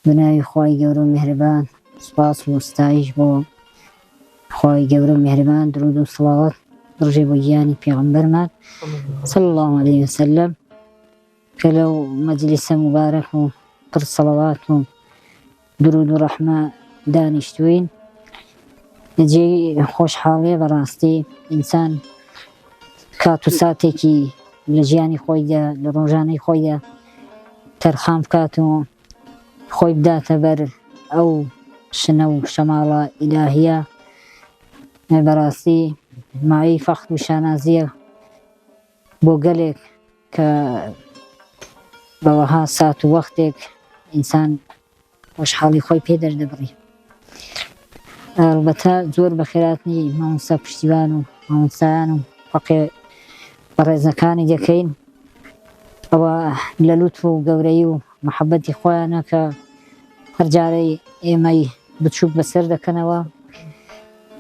بناوی خوای گەورە و میهرەبان سوپاس و ستایش بۆ خوای گەورە و میهرەبان درود و سڵاوات بڕژێ بۆ گیانی پێغەمبەرمان صلی الله عليه وسلم کە لەو مەجلیسە مبارەک و پڕ سەڵاوات و درود و ڕەحمە دانیشتووین. جێی خۆشحاڵیە بەڕاستی ئینسان کات و ساتێکی لە ژیانی خۆیدا لە ڕۆژانەی خۆیدا تەرخان بکات و خۆی بداتە بەر ئەو شنە و شەماڵە ئیلاهیە. بەڕاستی ماوەی فەخر و شانازیە بۆ گەلێک کە بەوەها سات و وەختێک ئینسان خۆشحاڵی خۆی پێ دەردەبڕی. ئەلبەتە زۆر بەخێراتنی مامۆستا پشتیوان و مامۆستایان و بەڕێزەکانی دەکەین ئەوە لە لوتف و گەورەی و محەبەتی خۆیانە کە هەر جارەی ئێمەی بچووک بەسەر دەکەنەوە.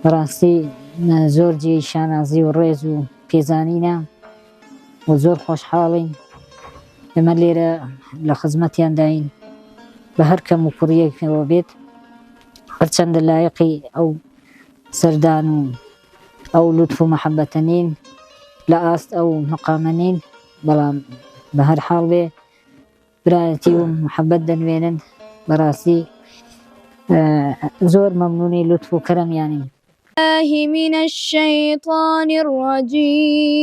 بەڕاستی زۆر جێی شانازی و ڕێز و پێزانینە و زۆر خۆشحاڵین ئێمە لێرە لە خزمەتیان داین بە هەر کەم و کوڕیەکەوە بێت، هەرچەندە لایەقی ئەو سەردان و ئەو لوتف و محەبەتە نین، لە ئاست ئەو مەقامە نین، بەڵام بە هەر حاڵ بێ برایەتی و محەبەت دەنوێنن. بەڕاستی زۆر مەمنونی لوتف و کەرەمیانین. الله من الشيطان الرجيم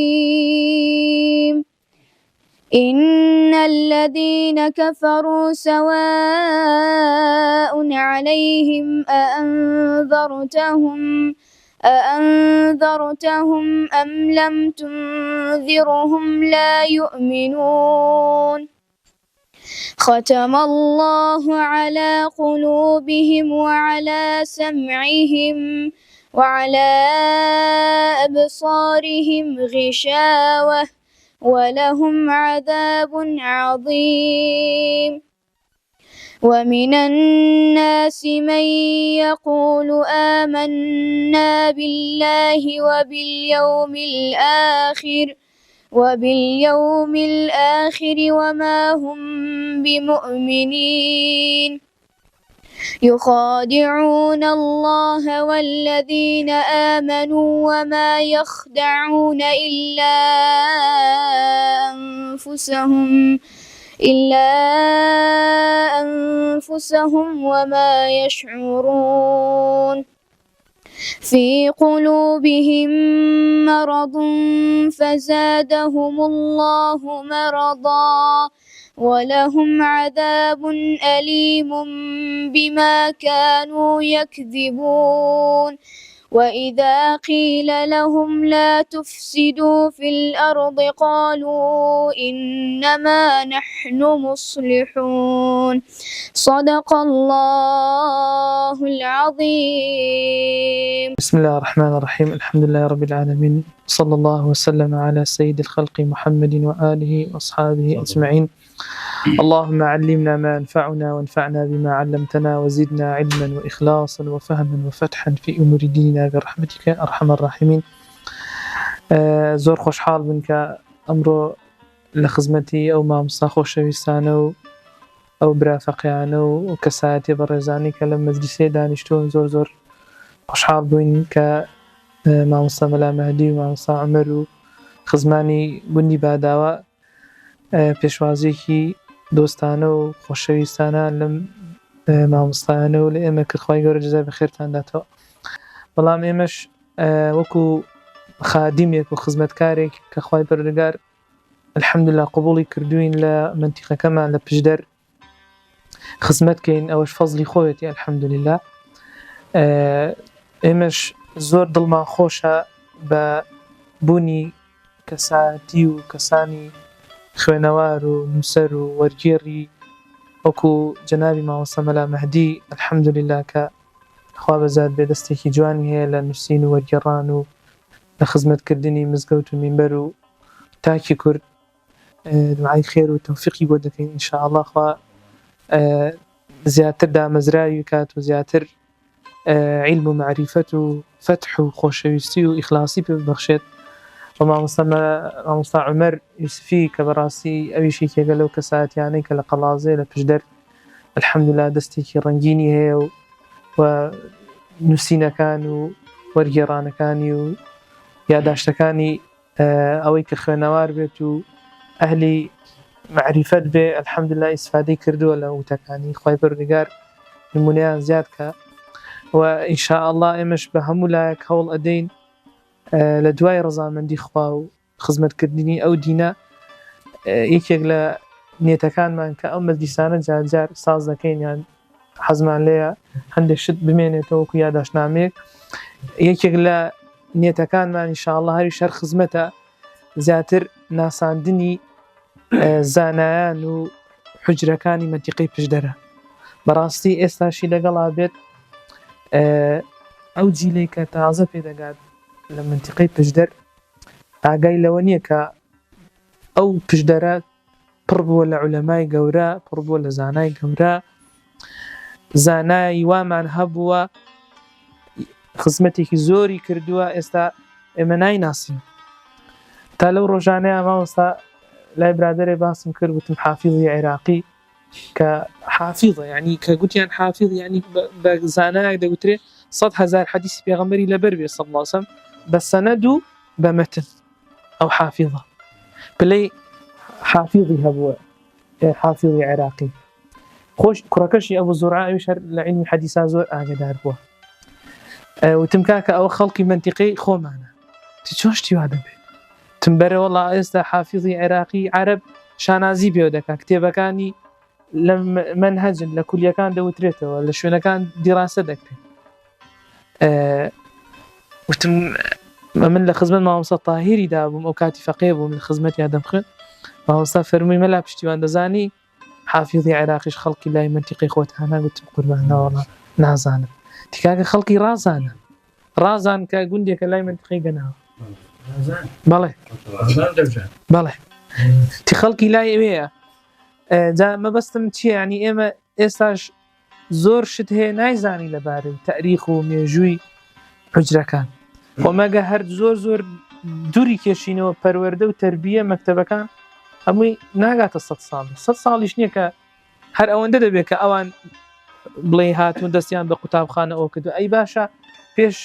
إن الذين كفروا سواء عليهم أأنذرتهم أم لم تنذرهم لا يؤمنون ختم الله على قلوبهم وعلى سمعهم وعلى أبصارهم غشاوة ولهم عذاب عظيم ومن الناس من يقول آمنا بالله وباليوم الآخر وما هم بمؤمنين يخادعون الله والذين آمنوا وما يخدعون إلا أنفسهم وما يشعرون في قلوبهم مرض فزادهم الله مرضا ولهم عذاب أليم بما كانوا يكذبون وإذا قيل لهم لا تفسدوا في الأرض قالوا إنما نحن مصلحون صدق الله العظيم. بسم الله الرحمن الرحيم الحمد لله رب العالمين صلى الله وسلم على سيد الخلق محمد وآله وأصحابه أجمعين. اللهم علمنا ما ينفعنا وانفعنا بما علمتنا وزدنا علما وإخلاصا وفهما وفتحا في أمور ديننا برحمتك أرحم الراحمين. زۆر خۆشحاڵ بن کە ئەمڕۆ لە خزمەتی ئەو مامۆستا خۆشەویستانە و ئەو برافەقیانە و کەسایەتی بەڕێزانی کە لە مەجلیسێ دانیشتوون زۆر خۆشحاڵ بووین کە مامۆستا مەلا مەهدی و مامۆستا عومەر و خزمانی گوندی باداوە پێشوازیەکی دۆستانە و خۆشەویستانە لەم مامۆستایانە و لە ئێمە کرد. خوای گەورە جەزای بەخێرتان داتەوە. بەڵام ئێمەش وەکو خادیمێک و خزمەتکارێک کە خوای پەروەردگار الحەمدوللا قبوڵی کردوین لە منتیقەکەمان لە پشدەر خزمەتکەین، ئەوەش فەزلی خۆیەتی الحەمدوللا. ئێمەش زۆر دڵمان خۆشە بە بوونی کەسایەتی و کەسانی خوێنەوار و نووسەر و وەرگێڕی وەکو جەنابی مامۆستا مەلا مەهدی الحەمدوللا کە خوا بەزاد بێ دەستێکی جوانی هەیە لە نووسین و وەرگێڕان و لە خزمەتکردنی مزگەوت و مینبەر و تاکی کورد. دعای خێر و تەوفیقی بۆ دەکەین ئینشاء الله خوا زیاتر دامەزراوی کات و زیاتر علم و معریفەت و فتح و خۆشەویستی و ئیخلاسی پێ ببەخشێت. و مامۆستا عومەر یوسفی کە بەڕاستی ئەویشی کێگە لەو کەسایەتیانەی کە لە قەڵازێ لە پشدەر الحەمدوللا دەستێکی ڕەنگینی هەیە و نووسینەکان و وەرگێڕانەکانی و یادداشتەکانی ئەوەی کە خوێنەوار بێت و ئەهلی معریفەت بێ الحەمدوللا ئیسفادەی کردووە لە وتەکانی خوای پەروەردگار نمونەیان زیاد کە و ئینشاءالله ئێمەش بە هەموو لایەک هەوڵ ئەدەین لە دوای ڕەزامەندی خوا و خزمەتکردنی ئەو دینە یەکێک لە نێتەکانمان کە ئەو مەجلیسانە جارجار ساز دەکەین یان حەزمان لێیە هەندێک شت بمێنێتەوە وەکو یادداشتنامەیەک یەکێک لە نێتەکانمان ئینشاءالله هەریش هەر خزمەتە زیاتر ناساندنی زانایان و حوجرەکانی مەنتیقەی پشدەرە بەڕاستی ئێستاشی لەگەڵا بێت ئەو جیلەی کە تازە پێدەگات لە مەنتیقەی پشدەر ئاگای لەوە نییە کە ئەو پشدەرە پڕ بووە لە عولەمای گەورە پڕ بووە لە زانای گەورە زانای وامان هەبووە خزمەتێکی زۆری کردووە ئێستا ئێمە نایناسین تا لەو ڕۆژانەیە مامۆستا لای برادەرێ باسم کرد وتم حافیظی عێراقی کە حافیظە یعنی کە گوتیان حافیظ یعنی بە زانایەک دەگوترێ 100,000 حەدیسی پێغەمبەری لەبەر بێ صلی الله علیه وسلم بە سەنەد و بە مەتن ئەو حافیظە پلەی حافیظی هەبووە حافیظی عێراقی خۆش کوڕەکەشی ئەو زوڕا ئەویش هەر لە عیلمی حەدیسا زۆر ئاگادار بووە وتم کاکە ئەوە خەڵکی مەنتیقەی خۆمانە چۆن شتی وا دەبێت تم بەرە وەڵا ئێستا حافیظی عێراقی عەرەب شانازی پێوە دەکا کتێبەکانی لە منهەجن لە کولیەکان دەوترێتەوە لە شوێنەکان دیراسە دەکرێت وتم من لە خزمەت مامۆستا تاهیری دابووم ئەو کاتی فەقێ بووم لە خزمەت یادەم خوێن مامۆستا فەرمووی مەلا پشتیوان دەزانی حافیظی عێراقیش خەڵکی لای مەنتیقەی خۆتانە گوتم قوربانە وەڵا نازانم تکاکە خەڵکی ڕازان کە گوندێکە لای مەنتیقەی گەناوە بەڵێ تی خەڵکی لای ئەوەیە جا مەبەستم چییە ینی ئێمە ئێستاش زۆر شت هەیە نایزانی لەبارەی تاریخ و مێژووی حوجرەکان خۆمەگە هەر زۆر دووری کێشینەوە پەروەردە و تەربیە مەکتەبەکان هەمووی ناگاتە 100 ساڵیش نییە کە هەر ئەوەندە دەبێت کە ئەوان بڵێ هاتوون دەستیان بە قوتابخانە ئەو کردو ئەی باشە پێش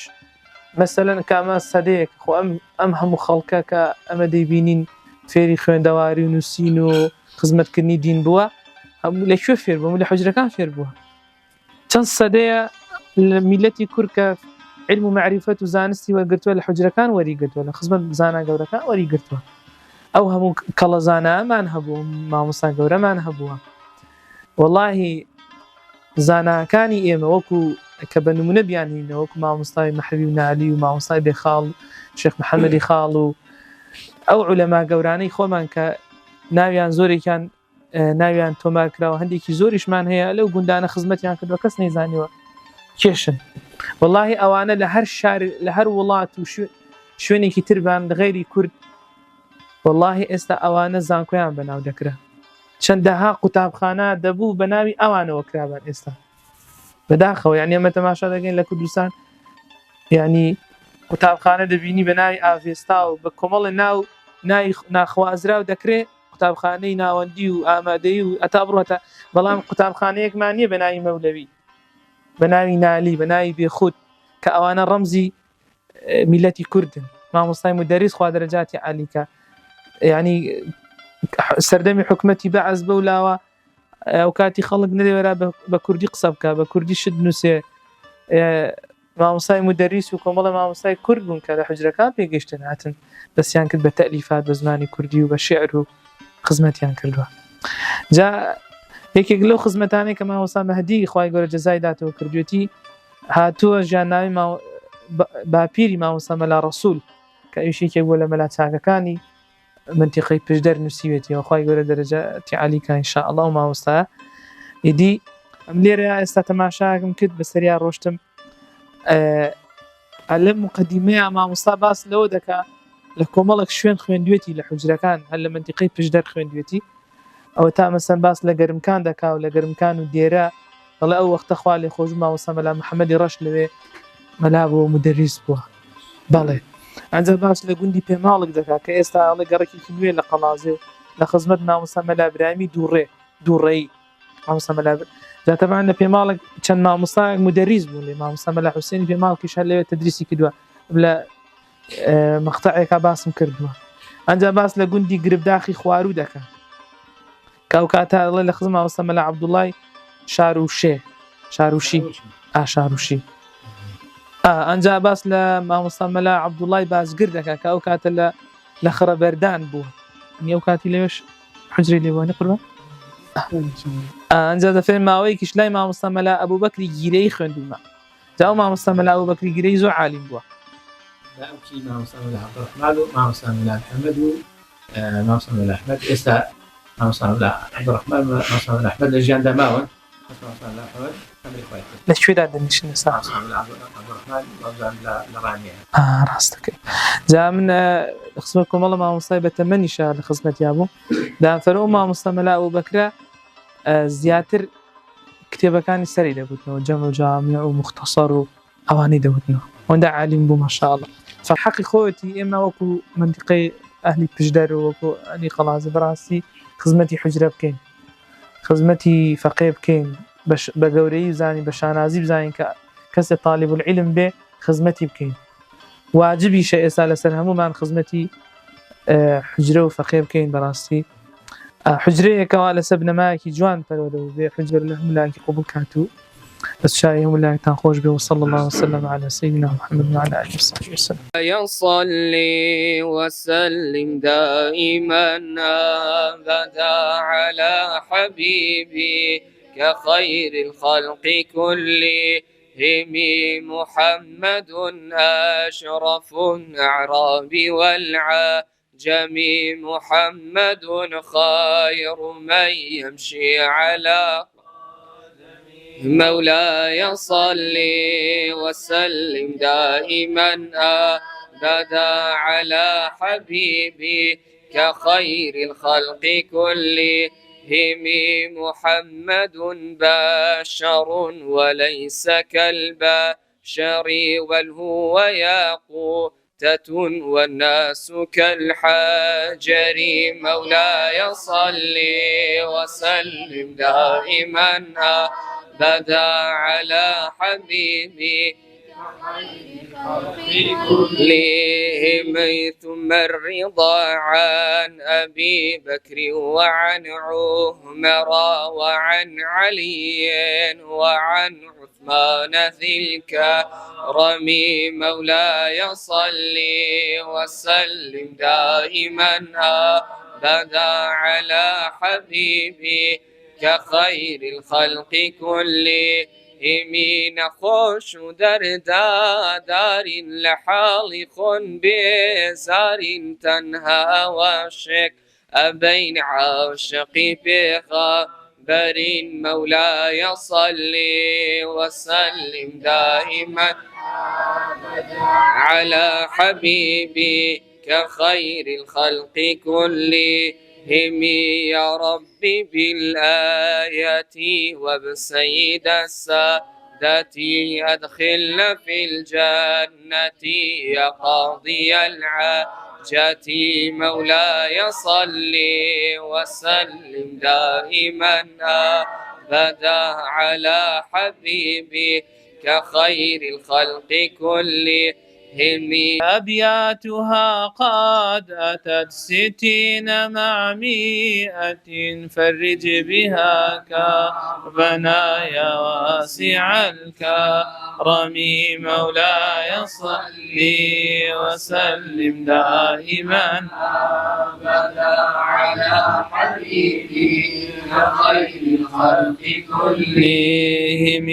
مەسەلەن کامە سەدەیەک خۆ ئەم هەموو خەڵکە کە ئەمە دەیبینین فێری خوێندەواری و نووسین و خزمەتکردنی دین بووە هەموو لەکوێ فێر بووە لە حوجرەکان فێر بووە چەند سەدەیە لە میلەتی کورد کە علم و معریفەت و زانستی وەرگرتووە لە حوجرەکان وەریگرتووە لە خزمەت زانا گەورەکان وەریگرتووە ئەو هەموو کەڵە زانامان هەبوو مامۆستا گەورەمان هەبووە وەڵاهی زاناکانی ئێمە وەکو کە بە نمونە بیانینەوە وەکو مامۆستای مەحەوی و نالی و مامۆستای بێخاڵ شێخ محەممەدی خاڵ و ئەو عولەما گەورانەی خۆمان کە ناویان زۆرێکیان ناویان تۆمار کراوە هەندێکی زۆریشمان هەیە لەو گوندانە خزمەتیان کردووە کەس نەیزانیوە کێشن وەڵاهی ئەوانە لە هەر شار لە هەر وڵات و شوێنێکی تربان غەیری کورد وەڵاهی ئێستا ئەوانە زانکۆیان بەناو دەکرا چەندەها قوتابخانە دەبوو بە ناوی ئەوانەوە کرابان ئێستا بەداخەوە یعنی ئەمە تەماشا دەگەین لە کوردستان یعنی قوتابخانە دەبینی بە ناوی ئاڤێستا و بە کۆمەڵی ناو ناخوازراو دەکرێت قوتابخانەی ناوەندی و ئامادەی و ئەتا بڕۆتە بەڵام قوتابخانەیەکمان نییە بە ناوی مەولەوی بە ناوی نالی بە ناوی بێخود کە ئەوانە ڕەمزی میلەتی کوردن مامۆستای مدەریس خوا دەرەجاتی عالیکە یعنی سەردەمی حکومەتی بەعەز بەولاوە ئەو کاتی خەڵک نەدەوێرا بە کوردی قسە بکە بە کوردی شت نووسێ مامۆستای مدەریس و کۆمەڵە مامۆستای کورد بوون کە لە حوجرەکان پێگەیشتن هاتن دەستیان کرد بە تەلیفات بە زمانی کوردی و بە شێعر و خزمەتیان کردووە جا یەکێک لەو خزمەتانەی کە مامۆستا مەهدی خوای گەورە جەزای داتەوە کردوێتی هاتووە ژیانناوی باپیری مامۆستا مەلا ڕەسوول کە ئەویش یەکێک بووە لە مەلا چاکەکانی منتیقەی پشدەر نووسیوێتیەوە خوای گەورە دەرەجاتی عالیکە ئینشاءالله و مامۆستایە ئیدی ئەم لێرە ئێستا تەماشاکم کرد بەسەریا ڕۆشتم لە مقدیمەیە مامۆستا باس لەوە دەکا لە کۆمەڵێک شوێن خوێندوێتی لە حوجرەکان هەر لە منتیقەی پشدەر خوێندوێتی ئەوە تا مەسەن باس لە گەرمکان دەکا و لە گەرمکان و دێرە دەڵێ ئەو وەختە خوا لێ خۆش مامۆستا مەلا محەممەدی ڕەش لەوێ مەلا بووە مدەریس بووە بەڵێ ئەنجە باس لە گوندی پێماڵک دەکا کە ئێستا ئەڵێ گەڕێکی نوێ لە قەڵازێ لە خزمەت مامۆستا مەلا برامی دووڕێی مامۆستا مەلا جا تەبعاً لە پێماڵێک چەند مامۆستایەک مدەریس بوون لێ مامۆستا مەلا حوسێنی پێماڵێکیش هەر لەوێ تەدریسی کردووە لە مەقتەعێکا باسم کردووە ئەنجا باس لە گوندی گربداخی خوارو دەکات کە ئەو کاتە دەڵێ لە خزم مامۆستا مەلا عەبدوڵڵای شاروشی ئەنجا باس لە مامۆستا مەلا عەبدوڵڵای بازگر دەکات کە ئەو کاتە لە خڕەبەردان بووە ئەو کاتی لەوێش حجرەی لێوانی قوربان ئەنجا دەفێن ماوەیەکیش لای مامۆستا مەلا ئەبوبەکری گیرەی خوێندومە جا ئەو مامۆستا مەلا ئەبوبەکری گیرەی زۆر عالیم بووە ئەوکی مامۆستا مەلا عەبدوڕەحمان و مامۆستا مەلا محەممەد و مامۆستا مەلا ئەحمەد ئێستا مامۆستا مەلا عەبدوڕەحمان مامۆستا مەلا ئەحمەد لە ژیان دەماون لەکوێدا دەنیشن ئێستا ڕاستەکەی جا من خزمەت کۆمەڵە مامۆستای بەتەمەنیشە لە خزمەتیا بوو دامفەرە ئەو مامۆستا مەلا ئەبوبەکرە زیاتر کتێبەکانی سەری دەبوتنەوە جەمع و جامیع و مختصەر و ئەوانەی دەوتنەوە ئەوەندە عالیم بوو ماشاءالله حەقی خۆتی ئێمە وەکو منتیقەی ئەهلی پشدەر و وەکو ئەهلی قەڵازە بەڕاستی خزمەتی حوجرە بکەین خزمەتی فەقێ بکەین بە گەورەی بزانین بە شانازی بزانین کە کەسێک طالب العلم بێ خزمەتی بکەین واجبیشە ئێستا لەسەر هەمومان خزمەتی حوجرە و فەقێ بکەین بەڕاستی حوجرەیەکەوە لەسەر بنەمایەکی جوان پەروەردە بێ حوجرە لە هەموو لایەکی قبول کات و دەستشاری هەموو لایەکتان خۆش بێ وصلى الله وسلم على سيدنا محمد وعلى آله وصحبه وسلم يصلي وسلم دائما أبدا على حبيبي كخير الخلق كلهم محمد أشرف الأعراب والعجم محمد خير من يمشي على مولاي صل وسلم دائما أبدا على حبيبي كخير الخلق كلهم محمد بشر وليس كالبشر بل هو ياقوتة والناس كالحجر مولاي صل وسلم دائما أبدا على حبيبي كلهم ثم الرضا عن أبي بكر وعن عمر وعن علي وعن عثمان ذي الكرم مولاي صل وسلم دائما أبدا على حبيبي كخير الخلق كلهم نخوش دردا دار لحالق بزار تنهى وشك بين عاشق بخبر مولاي صل وسلم دائما على حبيبي كخير الخلق كلهم يا ربي بالآيات وبسيد السادة أدخلنا في الجنة يا قاضي الحاجات مولاي صل وسلم دائما أبدا على حبيبي كخير الخلق كلهم أبياتها قد أتت 60 مع 100 فرج بها كربنا يا واسع الكرم مولاي صل وسلم دائما أبدا على حبيبي خير الخلق كلهم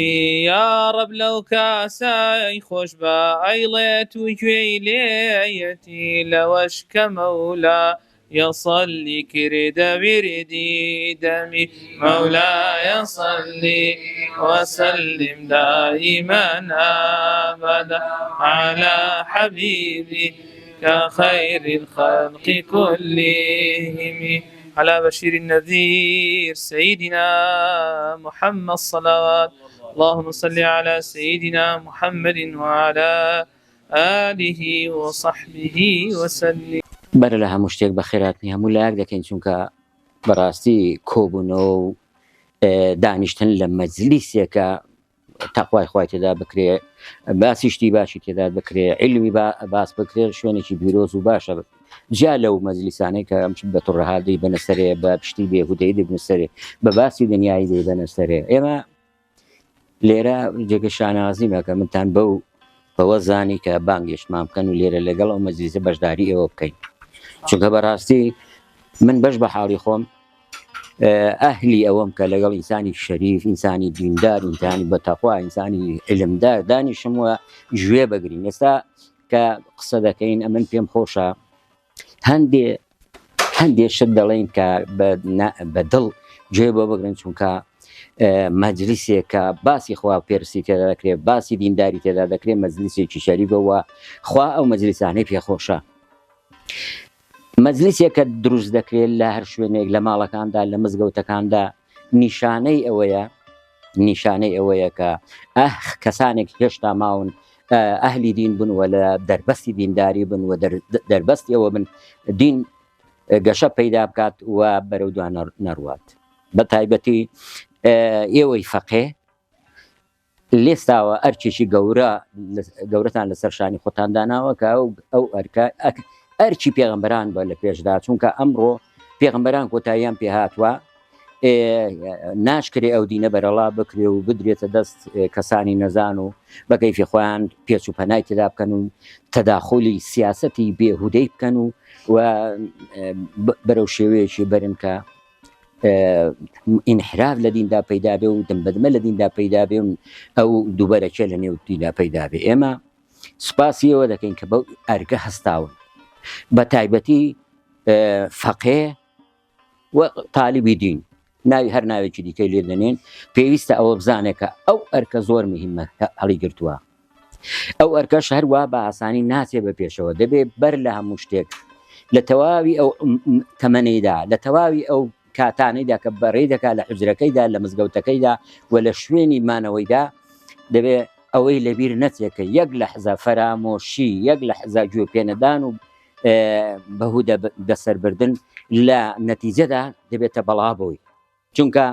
يا رب لو كاسي خوش بعيلت وجويليتي لوشك مولا يصلي كرد وردي دمي مولاي صلي وسلم دائما أبدا على حبيبي كخير الخلق كلهم على بشير النذير سيدنا محمد صلوات اللهم صل على سيدنا محمد وعلى آله وصحبه وسلم بەرە لە هەموو شتێک بە خێراتنی هەموو لایەک دەکەین چونکە بەڕاستی کۆبوونەوە و دانیشتن لە مەجلیسێکە تەقوای خوای تێدا بکرێ، باسی شتی باشی تێدا بکرێ، علمی باس بکرێ، شوێنێکی بیرۆز و باشە. جا لەو مەجلیسانەی کە ئەم بە توڕەهادەی بەنەسەرێ، بە پشتی بێهودەی دەبنەسەرێ، بە باسی دنیای دەی بەنەسەرێ. ئێمە لێرە جێگە شانازیمە کە منتان بەوە زانی کە بانگێشتمان بکەن و لێرە لەگەڵ ئەو مەجلیسە بەشداری ئێوە بکەین، چونکە بەڕاستی من بەش بە حاڵی خۆم ئەهلی ئەوەم کە لەگەڵ ئینسانی شەریف، ئینسانی دیندار، ئینسانی بەتەقوا، ئینسانی علمدار دانیشم وە گوێ بگرین. ئێستا کە قسە دەکەین ئەمن پێم خۆشە هەندێ شت دەڵێن کە بەدڵ گوێ بۆ بگرن، چونکە مەجلیسێک کە باسی خوا پێرسی تێدا دەکرێت، باسی دینداری تێدا دەکرێت، مەجلیسێکی شەریفەوە خوا ئەو مەجلیسانەی پێخۆشە. مەجلیسێک کە دروست دەکرێت لە هەر شوێنێک لە ماڵەکاندا، لە مزگەوتەکاندا، نیشانەی ئەوەیە کە کەسانێک هێشتا ماون ئەهلی دین بن و لە دەربەستی دینداری بن و دەربەستی ئەوە بن دین گەشە پەیدا بکات و بەرەو دوان نەڕوات. بە تایبەتی ئێوەی فەقێ لێستاوە ئەرچێکی گەورەتان لەسەر شانی خۆتان داناوە کە ئەو ئەرچی پێغەمبەران بە لە پێشدا، چونکە ئەمڕۆ پێغەمبەران کۆتاییان پێ هاتووە ناشکرێ ئەو دینە بەرەڵا بکرێ و بدرێتە دەست کەسانی نەزان و بە کەیفی خۆیان پێچ و پەنای تێدا بکەن و تەداخولی سیاسەتی بێهودەی بکەن و بەرەو شێوەیەکی بەرن کە ئینحراف لە دیندا پەیدا بێ و دەمبەدمە لە دیندا پەیدا بێ و ئەو دووبەرەکێ لە نێو دیندا پەیدا بێ. ئێمە سوپاسی ئەوە دەکەین کە بەو ئەرگە هەستاون، بە تایبەتی فەقێ و تالیبی دین، ناوی هەر ناوێکی دیکەی لێ دەنێن، پێویستە ئەوە بزانێت کە ئەو ئەرکە زۆر مهمە هەڵی گرتووە. ئەو ئەرکەش هەروە بە ئاسانی ناچێ بە پێشەوە، دەبێت بەر لە هەموو شتێک لە تەواوی ئەو تەمەنەیدا، لە تەواوی ئەو کاتانەیدا کە بەڕێ دەکات لە حوجرەکەیدا، لە مزگەوتەکەیدا و لە شوێنی مانەوەیدا، دەبێت ئەوەی لەبیر نەچێکە یەک لەحزە فەرامۆشی، یەک لەحزە گوێ پێنەدان و بەهودە دەسەربردن لە نەتیجەدا دەبێتە بەڵابەوەی. چونکە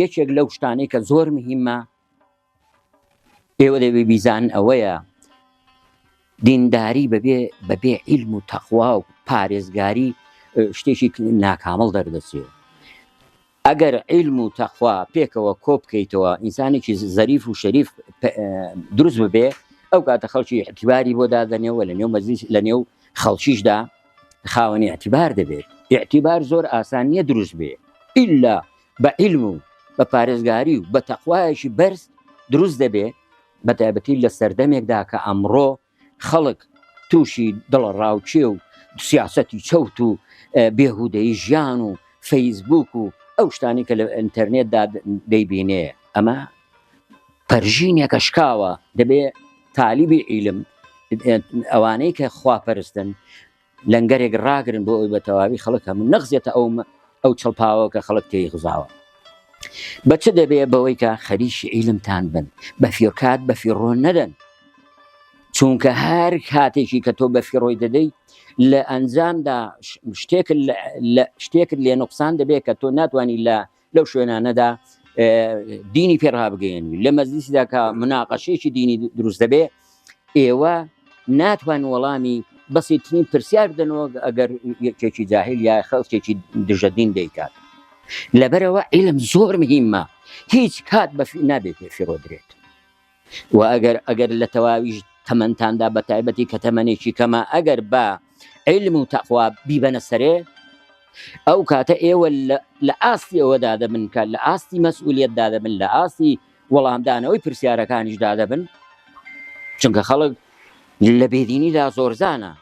یەکێک لەو شتانەی کە زۆر مهمە ئێوە دەبێ بیزان ئەوەیە دینداری بەبێ عیلم و تەقوا و پارێزگاری شتێکی ناکامەڵ دەردەچێت. ئەگەر عیلم و تەقوا پێکەوە کۆ بکەیتەوە، ئینسانێکی زەریف و شەریف دروست ببێ، ئەو کاتە خەڵکی ئەعتیباری بۆ دادەنێەوە لە نێو مەجلیس، لە نێو خەڵکیشدا خاوەنی ئەعتیبار دەبێت. ئیعتیبار زۆر ئاسان نییە دروست بێ، ئیلا بە عیلم و بە پارێزگاری و بە تەقوایەکی بەرز دروست دەبێ، بە تایبەتی لە سەردەمێکدا کە ئەمڕۆ خەڵک تووشی دڵە ڕاوچێ و سیاسەتی چەوت و بێهودەی ژیان و فەیسبوک و ئەو شتانی کە لە ئینتەرنێتدا دەیبینێ، ئەمە پەرژینێکە شکاوە. دەبێ تالیبی عیلم، ئەوانەی کە خواپەرستن، لەنگەرێک ڕاگرن بۆ ئەوی بە تەواوی خەڵک هەموو نەخزێتە ئەو چڵپاوە کە خەڵک تێی غزاوە. بە چ دەبێ؟ بەوەی کە خەریکی عیلمتان بن، بە فیرکات بە فیڕۆ نەدەن، چونکە هەر کاتێکی کە تۆ بە فیڕۆی دەدەی لە ئەنجامدا شتێکت لێ نوقسان دەبێت کە تۆ ناتوانانی لەو شوێنانەدا دینی پێڕابگەێنی. لە مەجلیسدا کە مناقەشەیەکی دینی دروست دەبێ، ئێوە ناتوان وەڵامی بەسیترین پرسیار بدەنەوە ئەگەر یەکێکی جاهل یا خەڵکێکی دژەدین دەیکات. لەبەرەوە عیلم زۆر مهمە، هیچ کات نابێت فیڕۆ درێت. و ئەگەر لە تەواویش تەمەنتاندا بە تایبەتی کە تەمەنێکی کەمە، ئەگەر بە عیلم و تەقوا بیبەنە سەرێ، ئەو کاتە ئێوە لە ئاستی ئەوەدا دەبن کە لە ئاستی مەسئولیەتدا دەبن، لە ئاستی وەڵامدانەوەی پرسیارەکانیشدا دەبن، چونکە خەڵک لە بێدینیدا زۆرزانە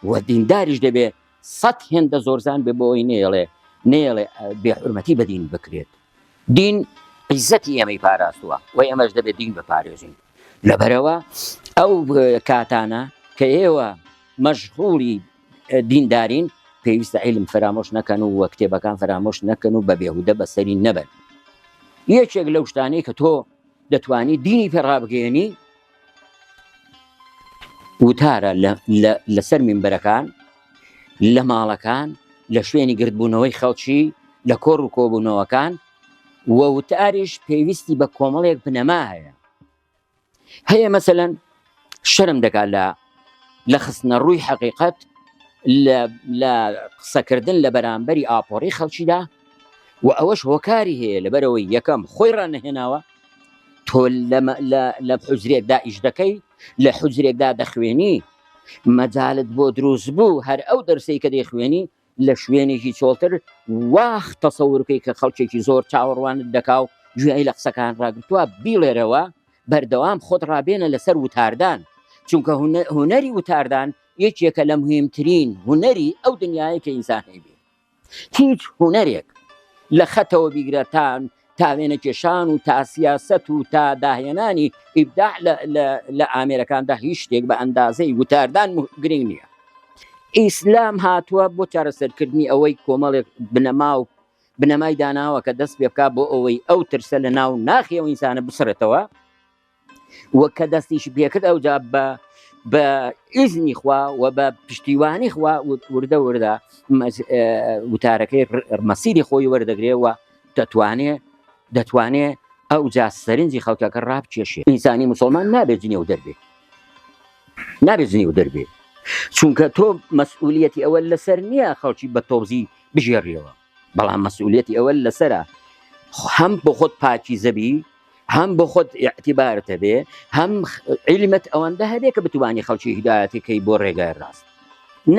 و دینداریش دەبێ 100 هێندە زۆرزان بێ بۆی نێڵێ بێحورمەتی بە دین بکرێت. دین عیزەتی ئێمەی پاراستووە و ئێمەش دەبێت دین بپارێزین. لەبەرەوە ئەو کاتانە کە ئێوە مەشغوڵی دیندارین، پێویستە عیلم فرامۆش نەکەن و کتێبەکان فرامۆش نەکەن و بە بێهودە بەسەری نەبن. یەکێک لەو شتانەی کە تۆ دەتوانی دینی پێڕابگەێنی وتارە لەسەر مینبەرەکان، لە ماڵەکان، لە شوێنی گردبوونەوەی خەڵکی، لە کۆڕ و کۆبوونەوەکان وەوتاریش پێویستی بە کۆمەڵێک بنەما هەیە مەسەلەن شەرم دەکات لە خستنە ڕووی حەقیقەت لە قسەکردن لە بەرامبەری ئاپۆڕی خەڵکیدا و ئەوەش هۆکاری هەیە لەبەرەوەی یەکەم خۆی ڕانەهێناوە تۆ لە حوجرێکدا ئیش دەکەی لە حوجرێکدا دەخوێنی مەجالت بۆ دروست بوو هەر ئەو دەرسەی کە دەیخوێنی لە شوێنێکی چۆڵتر واخ تەسەورکەی کە خەڵکێکی زۆر چاوەڕوانت دەکا و گوێی لە قسەکان ڕاگرتووە بیڵێرەوە بەردەوام خۆت ڕابێنە لەسەر وتاردان چونکە هوەری وتاردان یەکێکە لە مهمترین هوەری ئەو دنیای کە ئینسان هەیبێ هیچ هوەرێک لە خەتەوە بیگرەتان تا وێنە کێشان و تا سیاسەت و تا داهێنانی ئیبداع لە ئامێرەکاندا هیچ شتێک بە ئەندازەی وتاردان گرنگ نییە. ئیسلام هاتووە بۆ چارەسەرکردنی ئەوەی کۆمەڵێک بنەمای داناوە کە دەست پێ بکات بۆ ئەوەی ئەو ترسە لە ناو ناخیەوە ئینسانە بسرێتەوە وە کە دەستیش پێکرد ئەوجا بە ئیزنی خوا و بە پشتیوانی خوا وردە وتارەکەی مەسیری خۆی وەردەگرێەوە دەتوانێت ئەو جا سەرنجی خەڵکەکە ڕابکێشێ. ئینسانی موسڵمان نابێت جنێو دەربێ چونکە تۆ مەسئولیەتی ئەوە لەسەر نییە خەڵکی بە تۆزی بژێڕیەوە بەڵام مەسئولیەتی ئەوە لەسەرە هەم بۆ خۆت پاکی زەبی هەم بۆ خۆت ئیعتیبارتە بێ هەم عیلمت ئەوەندە هەبێ کە بتوانی خەڵکی هیدایەتەکەی بۆ ڕێگای ڕاست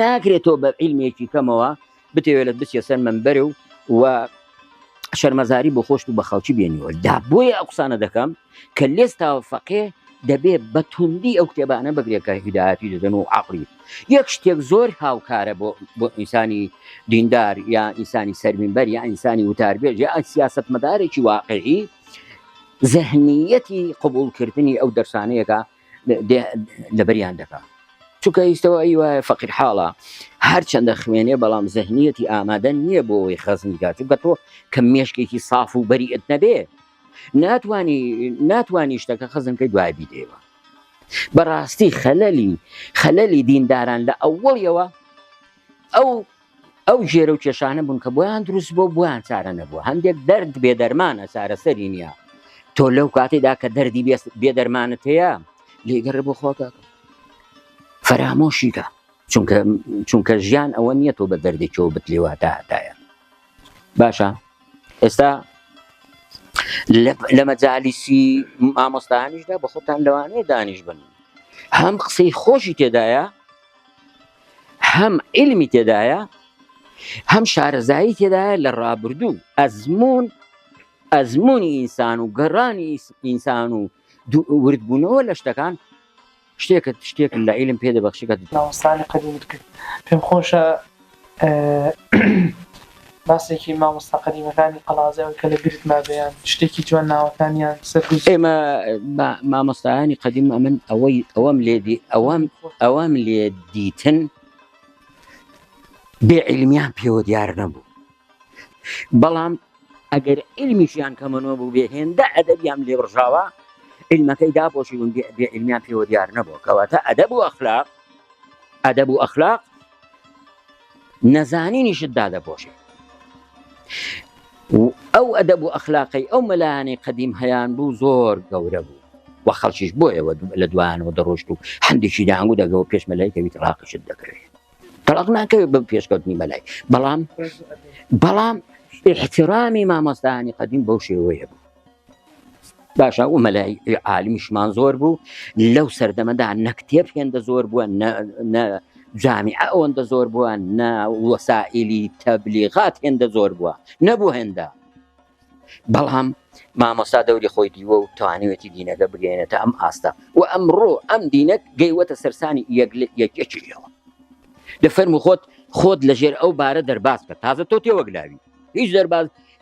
ناکرێتەوە بە عیلمێکی کەمەوە بتەوێت بچێ سەر منبەر و شەرمەزاری بۆ خۆشت و بە خەڵکی بێنیوە دا بۆیە ئەو قسانە دەکەم کە لێستاوە فەقێ دەبێت بە توندی ئەو کتێبانە بگرێت کە هیدایەتی دەدەن و عەقلی یەک شتێک زۆر هاوکارە بۆ ئینسانی دیندار یا ئینسانی سەرمینبەر یا ئینسانی وتاربێژ یا سیاسەت مەدارێکی واقعی زەهنیەتی قبولکردنی ئەو دەرسانەیەکە لەبەریان دەکات چونکە ئیستەوە ئەی وایە فەقیر حاڵە هەرچەندە خوێنێ بەڵام زەهنیەتی ئامادە نییە بۆ ئەوەی خەزمیکات چونکە تۆ کە مێشکێکی ساف و بەریئت نەبێ ناتوانی شتەکە خەزمکەی دوای بیدێەوە. بەڕاستی خەلەلی دینداران لە ئەوڵیەوە ئەو ژێرە و کێشانە بوون کە بۆیان دروست بۆ بۆیان چارە نەبووە هەندێک دەرد بێدەرمانە چارەسەری نییە تۆ لەو کاتێدا کە دەردی بێدەرمانت هەیە لێگەڕ بۆ خۆکە فەرامۆشیکە چونکە ژیان ئەوە نییە تۆ بە دەردێکەوە بتلێواتە هەتایە. باشە ئێستا لە مەجالیسی ئامۆستایانیشدا بە خۆتان لەوانەیە دانیش بن هەم قسەی خۆشی تێدایە هەم عیلمی تێدایە هەم شارەزایی تێدایە لە ڕابردوو ئەزمموی ئینسان و گەڕانی ئینسان و وردبوونەوە لە شتەکان شتێک لە عیلم پێ دەبەخشیکە مامۆستانی قەدیمت کرد پێم خۆشە باسێکی مامۆستا قەدیمەکانی قەڵازەوە کە لە گرتما بەیان شتێکی جوان ناوەکانیان سەرگوزی ئێمە مامۆستایانی قەدیم ئەمن ئەوەم لێ دیتن بێ عیلمیان پێوە دیار نەبوو بەڵام ئەگەر عیلمیشیان کەمەوە بوو بێ هێندە ئەدەبیان لێ بڕژاوە عیلمەکەی داپۆشی بوون بێ عیلمیان پێوە دیار نەبووە کەواتە ئەدەب و ئەخلاق نەزانینیشت دادەپۆشێ ئەو ئەدەب و ئەخلاقی ئەو مەلایانەی قەدیم هەیان بوو زۆر گەورە بوو و خەڵکیش بۆیەوە لە دوایانەوە دەڕۆشت و هەندێکی داهەنگوو دەگەوە پێش مەلایکەوی تەلاقیشت دەکرێت تەلاق ناکەوێت بە پێشکەوتنی مەلای بەڵام احترامی مامۆستایانی قەدیم بەو شێوەیە بوو. باشە و مەلای عالیمیشمان زۆر بوو لەو سەردەمەدا نە کتێب هێندە زۆر بووە نە جامیعە ئەوەندە زۆر بووە نە وەسائلی تەبلیغات هێندە زۆر بووە نەبوو هێندە بەڵام مامۆستا دەوری خۆی دیوە و توانێتی دینەکە بگەێنێتە ئەم ئاستە و ئەمڕۆ ئەم دینەک گەیوەتە سەرسانی یەکێکیەوە لە فەرمو خۆت لە ژێر ئەو بارە دەرباز کە تازە تۆ تێوەگلاوی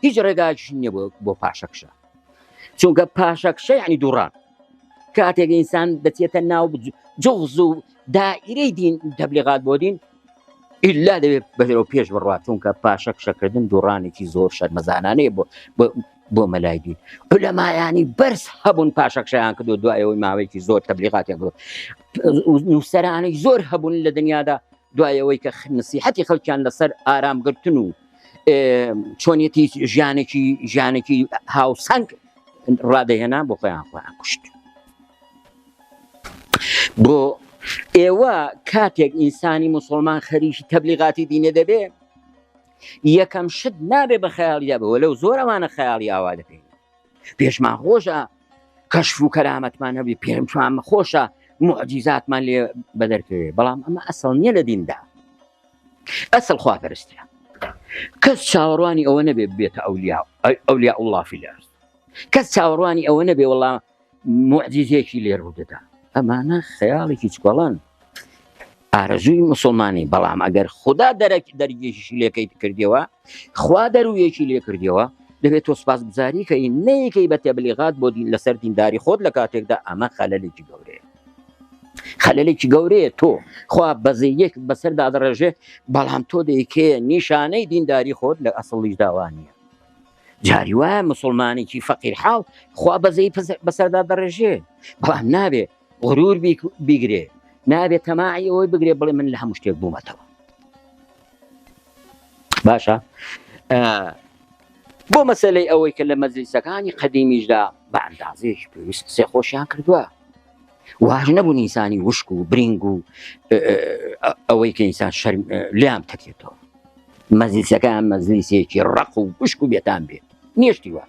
هیچ ڕێگاکیش نییە بۆ پاشەکشە چونکە پاشەکشە یعنی دووڕان کاتێک ئینسان دەچێتە ناو جوغز و دائیرەی دین تەبلیغات بۆ دین ئیلا دەبێت بەژێرەوە پێش بڕوات چونکە پاشەکشەکردن دووڕانێکی زۆر شەرمەزانانەیە بۆ مەلای دین عولەمایانی بەرز هەبوون پاشەکشەیان کردو دوایەوەی ماوەیەکی زۆر تەبلیغاتیان کرد نووسەرانەی زۆر هەبوون لە دنیادا دوایەوەی کە نسیحەتی خەڵکیان لەسەر ئارامگرتن و چۆنیەتی ژیانێکی هاوسەنگ ڕادەهێنا بۆ خۆیان کوشت. بۆ ئێوە کاتێک ئینسانی موسڵمان خەریکی تەبلیغاتی دینێ دەبێ یەکەم شت نابێ بە خەیاڵی دەبەوە لەو زۆر ئەوانە خەیاڵی ئاوا دەکەین پێشمان خۆشە کەشف و کەرامەتمان هەبێ پێشمان خۆشە معجیزاتمان لێ بەدەرکەوێ بەڵام ئەمە ئەسڵ نییە لە دیندا ئەسڵ خواپەرستیە کەس چاوەڕوانی ئەوە نەبێ بێتە ئەولیا الله فی الأرض کەس چاوەڕوانی ئەوە نەبێ وەڵام معجیزێکی لێ ڕوودەدا ئەمانە خەیاڵێکی چکۆڵان ئارەزووی موسڵمانی بەڵام ئەگەر خوددا دەرگێشی لێکەی کردیەوە خوا دەرویەکی لێ کردیەوە دەبێت تۆ سپاس بزاری کەی نەیەکەی بە تەبلیغات بۆ دین لەسەر دینداری خۆت لە کاتێکدا ئەمە خەلەلێکی گەورەیە خەلەلێکی گەورەیە تۆ خوا بەزەیەک بەسەردا دەڕێژێ بەڵام تۆ دەیکێ نیشانەی دینداری خۆت لە ئەسڵیش داوانیە جاری وایە مسلمانێکی فەقیر حاڵ خوا بەزەی بەسەردا دەڕێژێ بەڵام نابێ غرور بیگرێ نابێت تەماعی ئەوەی بگرێ بڵێ من لە هەموو شتێک بوومەتەوە باشە بۆ مەسەلەی ئەوەی کە لە مەجلیسەکانی قەدیمیشدا بە ئەندازەیەکی پێویست قسەی خۆشیان کردووە واژ نەبوو ئینسانی وشک و برینگ و ئەوەی کە ئینسان شەرم لیام تەکێتەوە مەجلیسەکان مەجلیسێکی ڕق و وشک و بێتان بێت نیشتی وە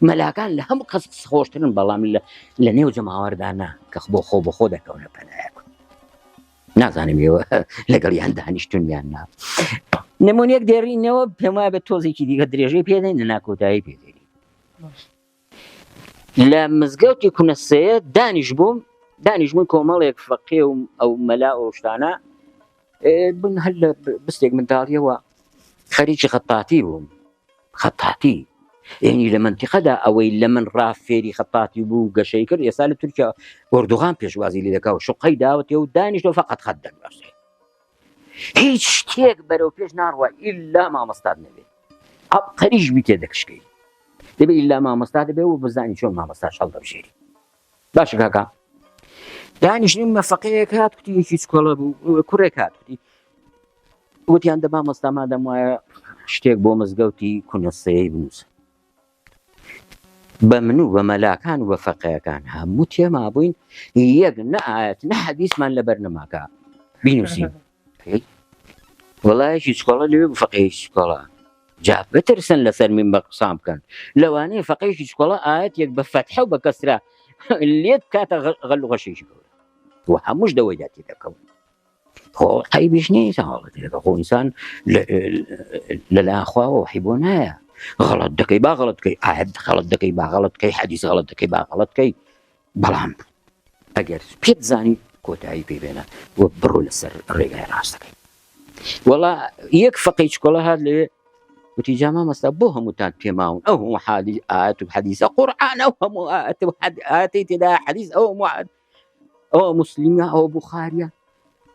مەلاکان لە هەموو قەس خۆشترن بەڵام لە نێو جەماوەردا نا کە بۆ خۆ دەکەونە پەنایەک نازانم ئێوە لەگەڵیان دانیشتونیان نا نمونەیەک دێڕینەوە پێم وایە بە تۆزێکی دیگە درێژەی پێدەین لە ناکۆتایی پێدەین لە مزگەوتی کونەسەیە دانیشبووم کۆمەڵێک فەقێ و ئەو مەلا و شتانە بن هەر لە بستێک منداڵیەوە خەریکی خەتاتی بووم خەتاتی یعنی لە منتیقەدا ئەوەی لە من ڕافێری خەتاتی بوو گەشەی کرد ئێستا لە تورکیا ئۆردوغان پێشوازی لێ دەکا و شوقەی داوەتێ و دانیشتەوە فەقەت خەت دەنووسێ هیچ شتێک بەرەو پێش ناڕوە ئیلا مامەستاد نەبێت عەبقەریش بی تێ دەکشکەی دەبێت ئیلا مامەستا دەبێ و بزانی چۆن مامەستا شەڵ دەبژێری باشە کاکا دانیشتیم مەفەقەیەک هات کوتی یەکی چکۆڵە بوو کوڕێک هات کوتی وتیان دەبا مەستا مادەم وایە شتێک بۆ مزگەوتی کونەسەیەی بنووسە بە من و بە مەلاکان و بە فەقەیەکان هەموو تێما بووین یەک نە ئایەت نە حەدیثمان لەبەر نەماکە بینووسین وەڵایەکی چکۆڵە لەوێ فەقەیەکی چکۆڵە جا بترسن لەسەر من بە قسام بکەن لەوانەیە فەقەیەکی چکۆڵە ئایەت یەک بە فەتحە و بە کەسرە لێت کاتە غەل و غەشێکی گەورە و هەمووش دەوەی داتی دەکەون خۆ عەیبیش نیست هەڵەتی دەکە خۆ ئینسان لەلایەن خواوە وحی بۆ نایە غەڵەت دەکەی با غەڵەت بکەی ئایەت غەڵەت دەکەی با غەڵەت بکەی حەدیث غەڵەت دەکەی با غەڵەت بکەی بەڵام ئەگەر پێت زانی کۆتایی پێ بێنە و بڕۆ لەسەر ڕێگای ڕاستەکەی وەڵا یەک فەقەی چکۆڵە هات لێ وتی جا مامەستا بۆ هەمووتان پێماون ئەو هەموو ئایەت و حەدیثە قورئان ئەو هەموو ئایەتەی تێدا حەدیث ئەو موسلیمە ئەو بوخاریە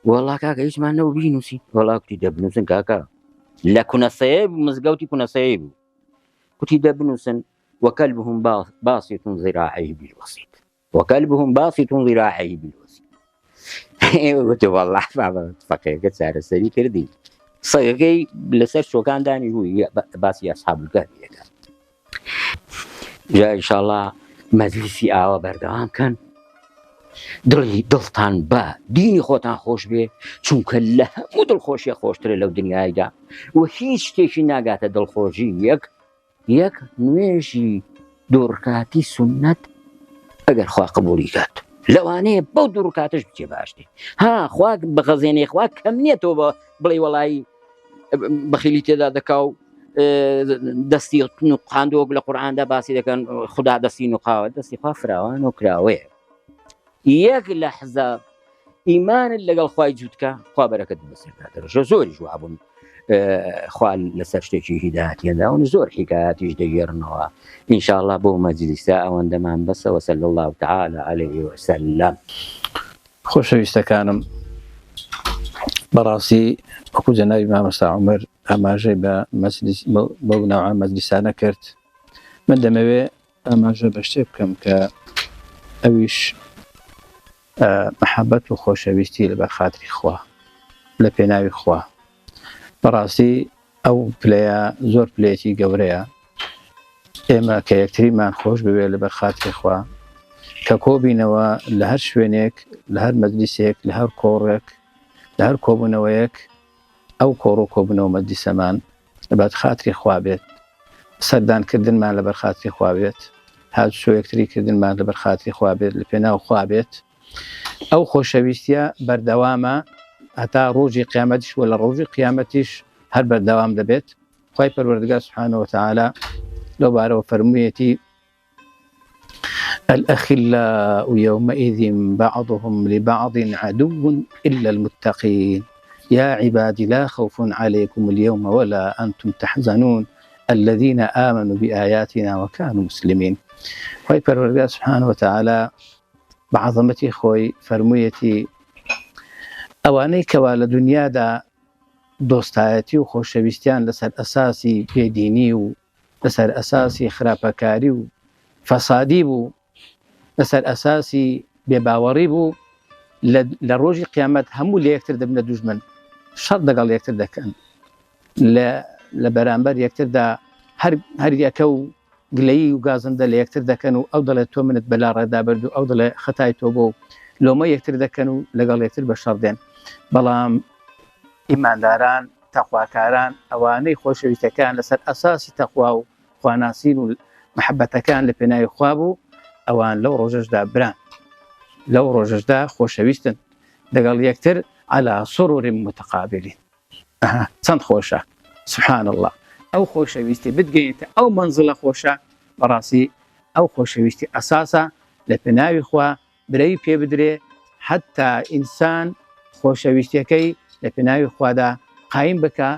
وەڵا کاکە هیچمان نەبوو بینووسی وەڵا کوتی دەبنووسن کاکە لە کونەسەیە مزگەوتی کونەسەیە بوو کوتی دەبنووسن وەکەلبهم باسط ذراعیه بالوسیط وەکەلبهم باسط ذراعیه بالوسیط وتی وەڵا فەقێکە چارەسەری کردی سەگەکەی لەسەر شۆکاندانی ڕووی باسی ئەسحاب الکهفیەکە جا ئینشاءڵڵا مەجلیسی ئاوە بەردەوام کەن دڵتان بە دینی خۆتان خۆش بێ چونکە لە هەموو دڵخۆشیە خۆشترە لەو دنیایدا و هیچ شتێکی ناگاتە دڵخۆشی یەک نوێژی دووڕکاتی سونەت ئەگەر خوا قبوڵی کات لەوانەیە بەو دووڕکاتش بچێ باشتێ ها خوا بەخەزێنەی خوا کەم نییەتەوە بە بڵێ وەڵایی بەخیلی تێدا دەکا و دەستی قاندۆک لە قورئاندا باسی دەکەن خوددا دەستی نوقاوە دەستی خوا فراوان و کراوەیە یەک لەحزە ئیمانت لەگەڵ خوای جووتکە خوا بەرەکەت بەسەردا دەڕژە زۆری جوابوون خوا لەسەر شتێکی هیدایەتیەداون زۆر حیکایەتیش دەگێڕنەوە ئینشاءڵڵا بۆ مەجلیسە ئەوەندەمان بەسە وصلی الله تعالی علیه وسلم. خۆشەویستەکانم بەڕاستی وەکو جەنابی مامۆستا عومەر ئاماژەی بە ناوعا مەجلیسانە کرد من دەمەوێ ئاماژە بە شتێ بکەم کە ئەویش محەبەت و خۆشەویستی لەبەر خاتری خوا لە پێناوی خوا بەڕاستی ئەو پلەیە زۆر پلەیەکی گەورەیە ئێمە کە یەکتریمان خۆش بوێ لەبەر خاتری خوا کە کۆبینەوە لە هەر شوێنێک لە هەر مەجلیسێک لە هەر کۆڕێک لە هەر کۆبوونەوەیەک ئەو کۆڕ و کۆبوونەوە مەجلیسەمان لەبەر خاتری خوا بێت سەردانکردنمان لەبەر خاتری خوا بێت هاتوچۆ یەکتریکردنمان لەبەر خاتری خوا بێت لە پێناو خوا بێت ئەو خۆشەویستیە بەردەوامە هەتا ڕۆژی قیامەتیش و لە ڕۆژی قیامەتیش هەر بەردەوام دەبێت خوای پەروەردگار سبحانه وتعالى لەو بارەوە فەرموویەتی الأخلاء يومئذ بعضهم لبعض عدو إلا المتقين يا عبادي لا خوف عليكم اليوم ولا أنتم تحزنون الذين آمنوا بآياتنا وكانوا مسلمين خوي پروردگار سبحانه وتعالى بعظمتي خوي فرمويتي ئەوانەی کەوا لە دنیادا دۆستایەتی و خۆشەویستیان لەسەر ئەساسی بێدینی و لەسەر ئەساسی خراپەکاری و فەسادی بوو لەسەر ئەساسی بێباوەڕی بوو لە ڕۆژی قیامەت هەموو لە یەکتر دەبنە دوژمن شەڕ لەگەڵ یەکتر دەکەن لە بەرامبەر یەکتردا هەر یەکە و گلەیی و گازندە لە یەکتر دەکەن و ئەو دەڵێت تۆ منت بەلا ڕێدا بەرد و ئەو دەڵێ خەتای تۆ بۆ لۆمە یەکتر دەکەن و لەگەڵ یەکتر بە شەڕ دێن بەڵام ئیمانداران تەقواکاران ئەوانەی خۆشەویستەکان لەسەر ئەساسی تەقوا و خواناسین و محەبەتەکان لە پێناوی خوا بوو ئەوان لەو ڕۆژەشدا بران لەو ڕۆژەشدا خۆشەویستن لەگەڵ یەکتر على سرور متقابلين چەند خۆشە سبحان الله ئەو خۆشەویستی بتگەینێتە ئەو منزڵە خۆشە بەڕاستی ئەو خۆشەویستی ئەساسە لە پێناوی خوا برەوی پێ بدرێ حتا ئینسان خۆشەویستیەکەی لە پێناوی خوادا قایم بکە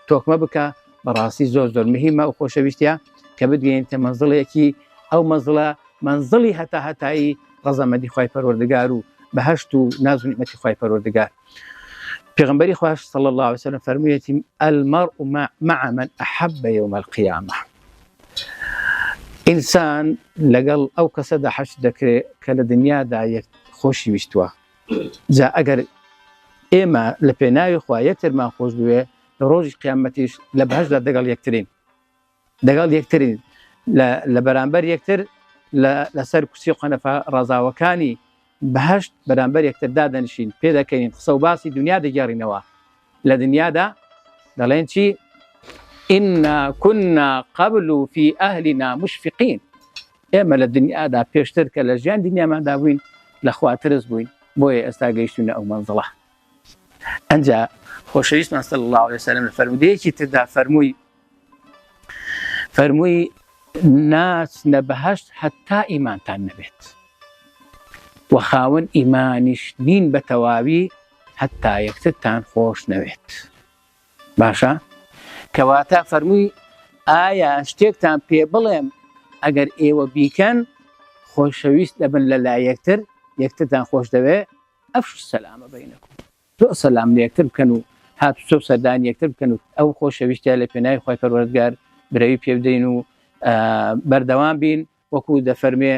تۆکمە بکە بەڕاستی زۆر زۆر مهمە ئەو خۆشەویستیە کە بتگەینێتە منزڵێکی ئەو منزڵە منزڵی هەتا هەتایی ڕەزەمەندی خوای پەروەردگار و بەهەشت و ناز و نیعمەتی خوای پەروەردگار پێغەمبەری خوا صلی الله عليه وسلم فەرموویەتی المرء مع من أحب يوم القيامة ئینسان لەگەڵ ئەو کەسەدا حەشر دەکرێت کە لە دنیادا خۆشی ویستووە جا ئەگەر ئێمە لە پێناوی خوا یەکترمان خۆش بوێ لە ڕۆژی قیامەتیش لە بەهەشتدا دەگەڵ یەکترین لە بەرامبەر یەکتر لەسەر کوسی قەنەفە ڕازاوەکانی بەهەشت بەرامبەر یەکتر دادەنشین پێ دەکەین قسە و باسی دنیا دەگەڕینەوە لە دنیادا دەڵێن چی إنا كنا قبل في أهلنا مشفقين ئێمە لە دنیادا پێشتر کە لە ژیان دنیاماندا بووین لە خوا ترس بووین بۆیە ئێستا گەیشتونە ئەو مەنزڵە ئەنجا خۆشەویستمان صلی الله عليه وسلم لە فەرمودەیەکی تردا فەرمووی ناچنە بەهەشت حتا ئیمانتان نەبێت و خاوەن ئیمانیش نین بە تەواوی حتا یەکترتان خۆش نەوێت باشە کەواتە فەرمووی ئایا شتێکتان پێ بڵێم ئەگەر ئێوە بیکەن خۆشەویست دەبن لە لای یەکترتان خۆش دەوێ ئەفشوا السەلامە بەینەکم زۆر سەلام لە یەکتر بکەن و هاتوچۆ سەردانی یەکتر بکەن و ئەو خۆشەویستیە لە پێناوی خوای پەروەردگار برەوی پێ بدەین و بەردەوام بین وەکو دەفەرمێ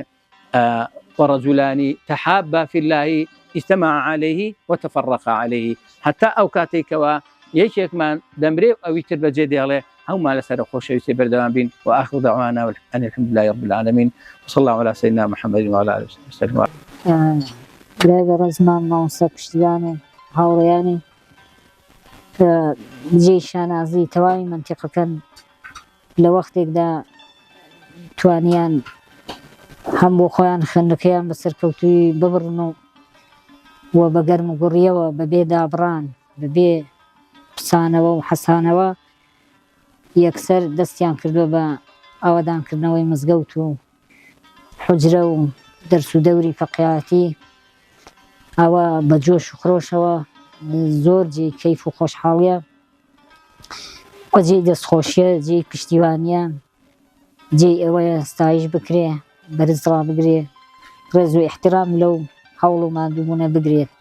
ورجلان تحابا في الله اجتمع عليه وتفرقا عليه حتى أو كاتيكوا یەکێکمان دەمرێ ئەوی تر بەجێ دێڵێ هەمومان لەسەر خۆشەویستی بەردەوام بین وآخر دعوانا أن الحمد لله رب العالمين وصلى الله على سيدنا محمد وعلى آله وسلم. برای ڕزمان مامۆستا پشتیوانی هاوڕێیانی کە جێی شانازی تەواوی منتیقەکەن لە وەختێکدا توانیان هەم بۆ خۆیان خوێندەکەیان بەسەرکەوتووی ببڕن و بە گەرم و گوڕیەوە بەبێ دابڕان بەبێ پسانەوە و حەسانەوە یەکسەر دەستیان کردووە بە ئاوادانکردنەوەی مزگەوت و حوجرە و دەرس و دەوری فەقیهاتی ئەوە بە جۆش و خرۆشەوە زۆر جێی کەیف و خۆشحاڵیە و جێی دەستخۆشیە جێی پشتیوانیە جێی ئەوەیە ستایش بکرێ بەرز ڕابگرێ ڕێز و ئیحترام لەو هەوڵ و مادووبوونە بگرێت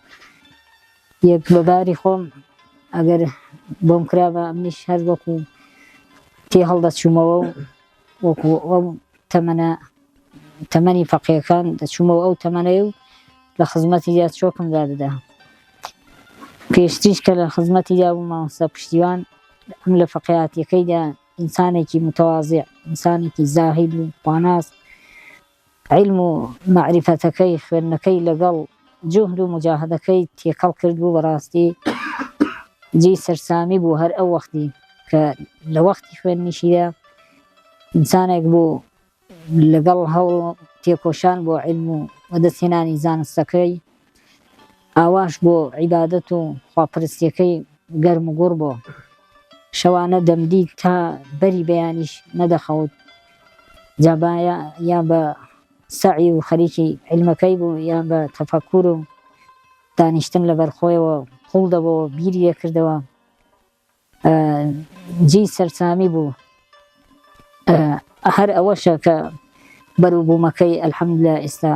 یەک بەباری خۆم ئەگەر بۆم کرابە ئەمنیش هەر وەکو تێ هەڵدەچوومەوە و وەکو ئەو تەمەنی فەقیهەکان دەچوومەوە ئەو تەمەنەی و لە خزمەتی دا چۆکم دادەدا پێشتریش کە لە خزمەتی دا بوو مامۆستا پشتیوان ئەم لە فەقیهاتیەکەیدا ئینسانێکی متەواضع، ئینسانێکی زاهید و خواناس، علم و معریفەتەکەی خوێندنەکەی لەگەڵ جوهد و مجاهدەکەی تێکەڵ کرد بوو بەڕاستی جێی سەرسامی بوو هەر ئەو وەختی کە لە وەختی خوێندنیشیدا ئینسانێک بوو لەگەڵ هەوڵ تێکۆشان بۆ علم و وەدەستهێنانی زانستەکەی، ئاواش بۆ عیبادەت و خواپەرستیەکەی گەرم و گوڕ بۆ شەوانە دەمدی تا بەری بەیانیش نەدەخەوت، جا یان بە سەعی و خەریکی علمەکەی بوو یان بە تەفەکوور و دانیشتن لەبەر خۆیەوە قوڵ دەبەوە بیری لێکردەوە، جێی سەرسامی بوو. هەر ئەوەشە کە بەرووبوومەکەی ئەلحەمدوللا ئێستا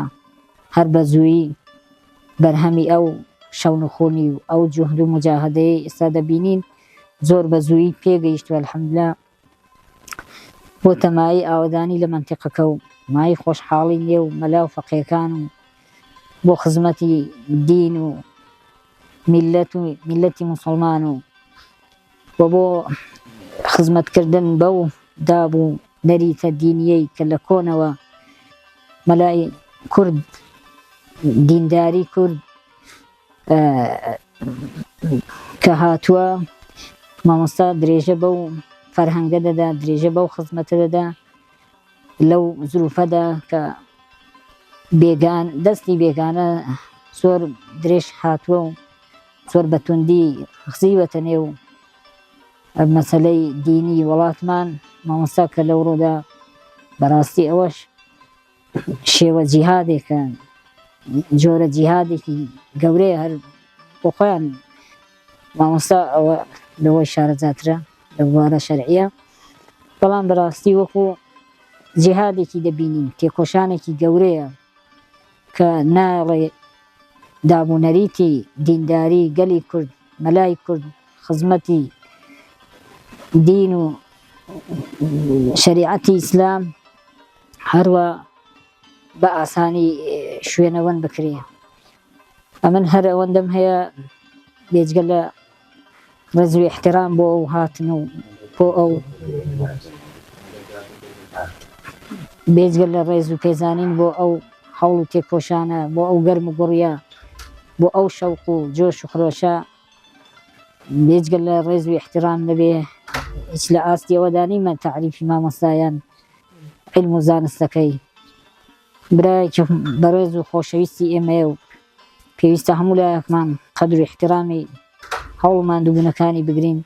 هەر بە زوویی بەرهەمی ئەو شەونخوونی و ئەو جوهد و مجاهدەیە ئێستا دەبینین زۆر بە زوویی پێگەیشتووە ئەلحەمدوللا بۆ تەمایی ئاوەدانی لە مەنتیقەکە و مای خۆشحاڵی نێ و مەلا و فەقیهەکان و بۆ خزمەتی دین و میلەتی موسڵمان و بۆ خزمەتکردن بەو داب و نەریتە دینیەی کە لە کۆنەوە مەلای کورد دینداری کورد کە هاتووە مامۆستا درێژە بەو فەرهەنگە دەدا، درێژە بەو خزمەتە دەدا لەو زروفەدا کە دەستی بێگانە زۆر درێژ هاتووە و زۆر بەتوندی خزیوەتە نێو مەسەلەی دینی وڵاتمان. مامۆستا کە لەو ڕۆدا بەڕاستی ئەوەش شێوە جیهادێکە، جۆرە جیهادێکی گەورەیە هەر بۆ خۆیان مامۆستا ئەوە لەوەی شارەزاترە لە بوارە شەرعیە، بەڵام بەڕاستی وەکو جیهادێکی دەبینین، تێکۆشانێکی گەورەیە کە ناڵێ دابوونەریتی دینداری گەلی کورد مەلای کورد خزمەتی دین و شریعەتی ئیسلام هەروە بە ئاسانی شوێنەوەن بکرێ. ئەمن هەر ئەوەندەم هەیە بێجگە لە ڕێز و احترام بۆ ئەو هاتن و بۆ ئەو بێجگە لە ڕێز و پێزانین بۆ ئەو هەوڵ و تێکۆشانە، بۆ ئەو گەرم و گوڕیە، بۆ ئەو شەوق و جۆش و خرۆشە، بێجگە لە ڕێز و احترام نەبێ هیچ لە ئاستی ئەوەدا نیمە تعریفی مامۆستایان علم و زانستەکەی. برایەکی بەڕێز و خۆشەویستی ئێمەیە و پێویستە هەموو لایەکمان قەدر و احترامی هەوڵ ماندووبوونەکانی بگرین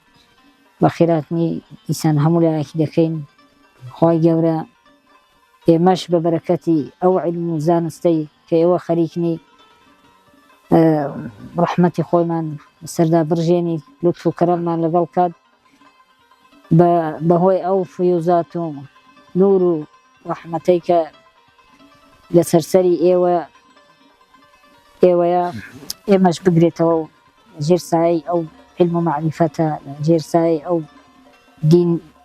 بە خێراتنی ئیسان هەموو لایەکی دەکەین. خوای گەورە ئێمەش بە بەرەکەتی ئەو علم و زانستەی کە ئێوە خەریکنی ڕەحمەتی خۆیمان سەردا بڕژێنی، لوتف و کەرەممان لەگەڵ کات بەهۆی ئەو فیوزات و نور و ڕەحمەتەی کە لە سەرسەری ئێوەیە ئێمەش بگرێتەوە و ژێر سایەی ئەو علم و معریفەتە، ژێر سایەی ئەو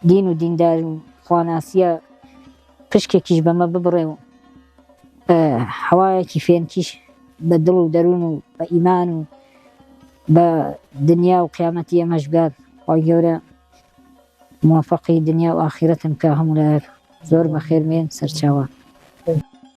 دین و دیندار و خواناسیە پشکێکیش بەمە ببڕێ و هەوایەکی فێنکیش بە دڵ و دەروون و بە ئیمان و بە دنیا و قیامەتی ئێمەش بگات. خوای گەورە موفقی دنیا و ئاخرەتم کە هەموو لایەک زۆر بەخێرمێن سەرچاوە.